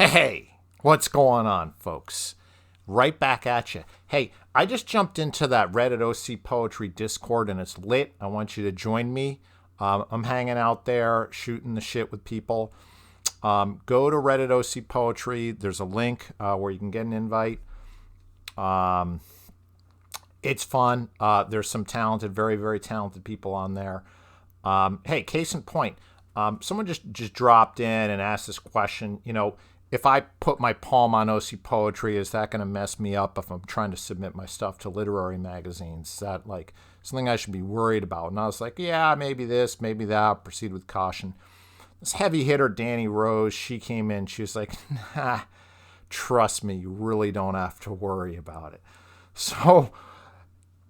Hey, what's going on, folks? Right back at you. Hey, I just jumped into that Reddit OC Poetry Discord and it's lit. I want you to join me. I'm hanging out there, shooting the shit with people. Go to Reddit OC Poetry. There's a link where you can get an invite. It's fun. There's some talented, very, very talented people on there. Hey, case in point, someone just dropped in and asked this question. You know, if I put my poem on OC Poetry, is that going to mess me up if I'm trying to submit my stuff to literary magazines? Is that like something I should be worried about? And I was like, yeah, maybe this, maybe that. Proceed with caution. This heavy hitter, Danny Rose, she came in. She was like, nah, trust me, you really don't have to worry about it. So,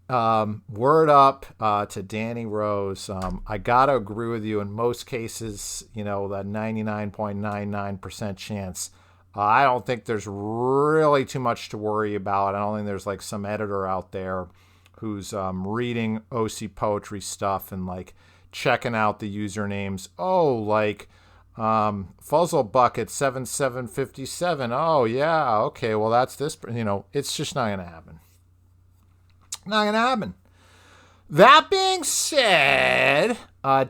word up to Danny Rose. I gotta agree with you. In most cases, you know, that 99.99% chance. I don't think there's really too much to worry about. I don't think there's like some editor out there who's reading OC Poetry stuff and like checking out the usernames. Oh, like Fuzzlebucket7757. Oh yeah, okay. Well, that's this. You know, it's just not gonna happen. Not gonna happen. That being said,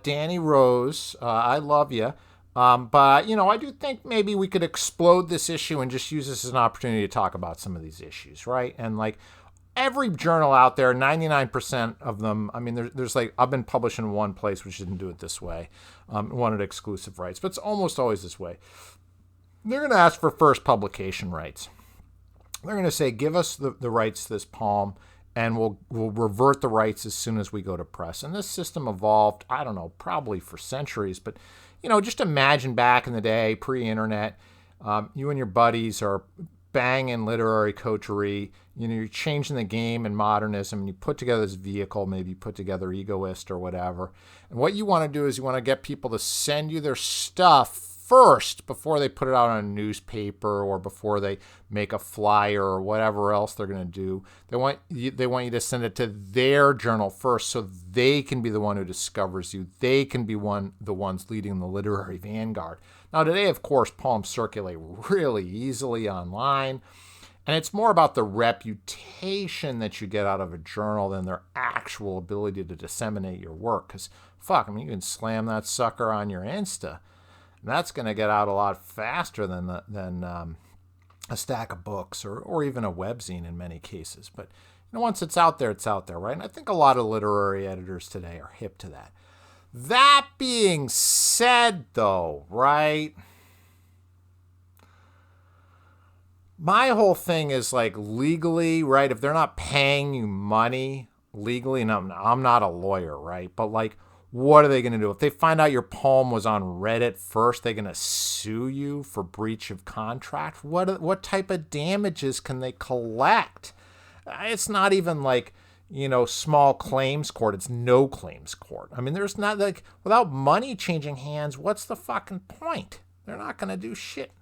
Danny Rose, I love you, but you know I do think maybe we could explode this issue and just use this as an opportunity to talk about some of these issues, right? And like every journal out there, 99% of them. I mean, there's like I've been published in one place which didn't do it this way, wanted exclusive rights, but it's almost always this way. They're gonna ask for first publication rights. They're gonna say, give us the rights to this poem. And we'll revert the rights as soon as we go to press. And this system evolved, I don't know, probably for centuries. But, you know, just imagine back in the day, pre-internet, you and your buddies are banging literary coterie. You know, you're changing the game in modernism. And you put together this vehicle, maybe you put together Egoist or whatever. And what you want to do is you want to get people to send you their stuff first before they put it out on a newspaper or before they make a flyer or whatever else they're going to do. They want you to send it to their journal first so they can be the one who discovers you. They can be the ones leading the literary vanguard. Now today, of course, poems circulate really easily online, and it's more about the reputation that you get out of a journal than their actual ability to disseminate your work. Because fuck, I mean, you can slam that sucker on your Insta. That's going to get out a lot faster than a stack of books or even a webzine in many cases. But you know, once it's out there, right? And I think a lot of literary editors today are hip to that. That being said, though, right? My whole thing is like legally, right? If they're not paying you money legally, and I'm not a lawyer, right? But like, what are they going to do? If they find out your poem was on Reddit first, they're going to sue you for breach of contract? What type of damages can they collect? It's not even like, you know, small claims court. It's no claims court. I mean, there's not like, without money changing hands, what's the fucking point? They're not going to do shit.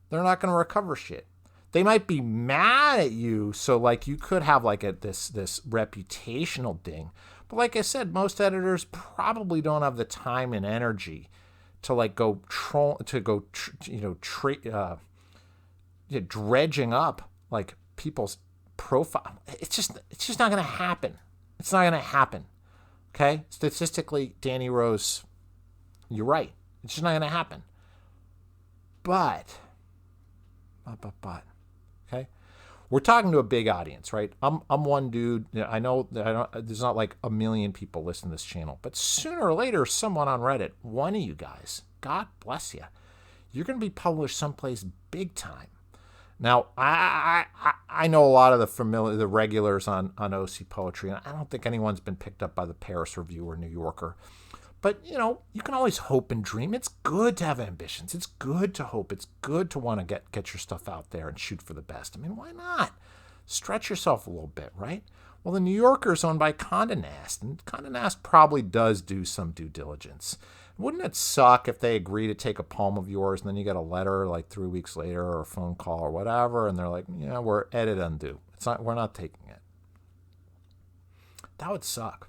They're not going to recover shit. They might be mad at you, so like you could have like this reputational ding. But like I said, most editors probably don't have the time and energy to like go dredging up like people's profile. It's just not going to happen. It's not going to happen. Okay? Statistically, Danny Rose, you're right. It's just not going to happen. But, okay? We're talking to a big audience, right? I'm one dude. I know that there's not like a million people listening to this channel, but sooner or later, someone on Reddit, one of you guys, God bless you, you're going to be published someplace big time. Now, I know a lot of the regulars on OC Poetry, and I don't think anyone's been picked up by the Paris Review or New Yorker. But, you know, you can always hope and dream. It's good to have ambitions. It's good to hope. It's good to want to get your stuff out there and shoot for the best. I mean, why not? Stretch yourself a little bit, right? Well, the New Yorker is owned by Condé Nast, and Condé Nast probably does do some due diligence. Wouldn't it suck if they agree to take a poem of yours and then you get a letter like 3 weeks later or a phone call or whatever, and they're like, yeah, we're edit undo. We're not taking it. That would suck.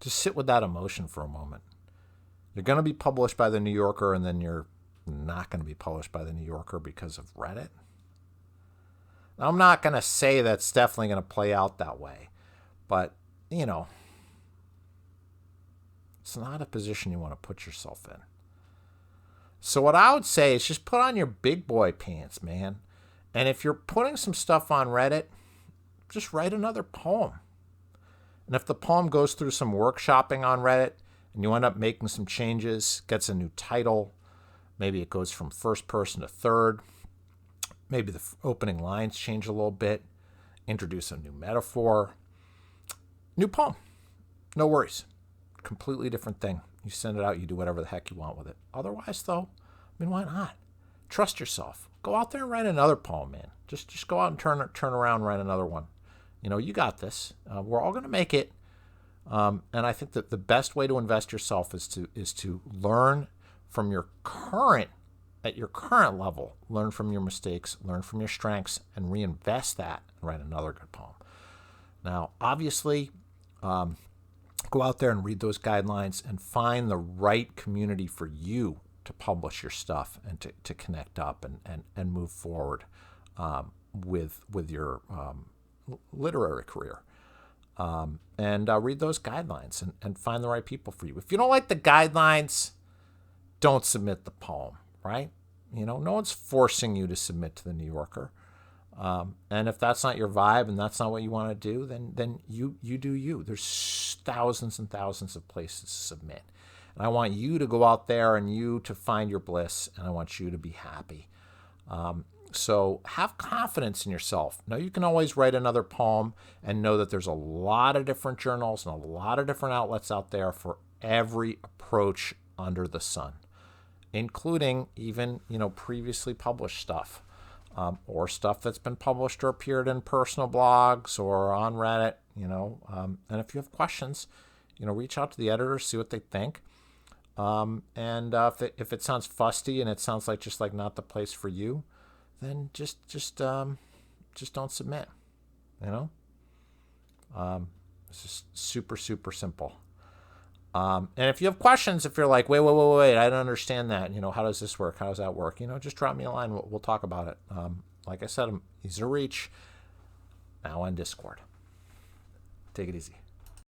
Just sit with that emotion for a moment. You're going to be published by the New Yorker, and then you're not going to be published by the New Yorker because of Reddit. Now, I'm not going to say that's definitely going to play out that way, but, you know, it's not a position you want to put yourself in. So what I would say is just put on your big boy pants, man. And if you're putting some stuff on Reddit, just write another poem. And if the poem goes through some workshopping on Reddit and you end up making some changes, gets a new title, maybe it goes from first person to third, maybe the opening lines change a little bit, introduce a new metaphor, new poem. No worries. Completely different thing. You send it out, you do whatever the heck you want with it. Otherwise, though, I mean, why not? Trust yourself. Go out there and write another poem, man. Just go out and turn around and write another one. You know, you got this. We're all going to make it. And I think that the best way to invest yourself is to learn from at your current level. Learn from your mistakes, learn from your strengths, and reinvest that and write another good poem. Now, obviously, go out there and read those guidelines and find the right community for you to publish your stuff and to connect up and move forward with your literary career. And read those guidelines and find the right people for you. If you don't like the guidelines, don't submit the poem, right? You know, no one's forcing you to submit to the New Yorker. And if that's not your vibe and that's not what you want to do, then you do you. There's thousands and thousands of places to submit. And I want you to go out there and you to find your bliss, and I want you to be happy. So have confidence in yourself. Now, you can always write another poem and know that there's a lot of different journals and a lot of different outlets out there for every approach under the sun, including even, previously published stuff. Or stuff that's been published or appeared in personal blogs or on Reddit, and if you have questions, reach out to the editor, see what they think. And if it sounds fusty and it sounds like just like not the place for you, then just don't submit. It's just super, super simple. And if you have questions, if you're like, wait, I don't understand that. How does this work? How does that work? Just drop me a line. We'll talk about it. Like I said, I'm easy to reach. Now on Discord. Take it easy.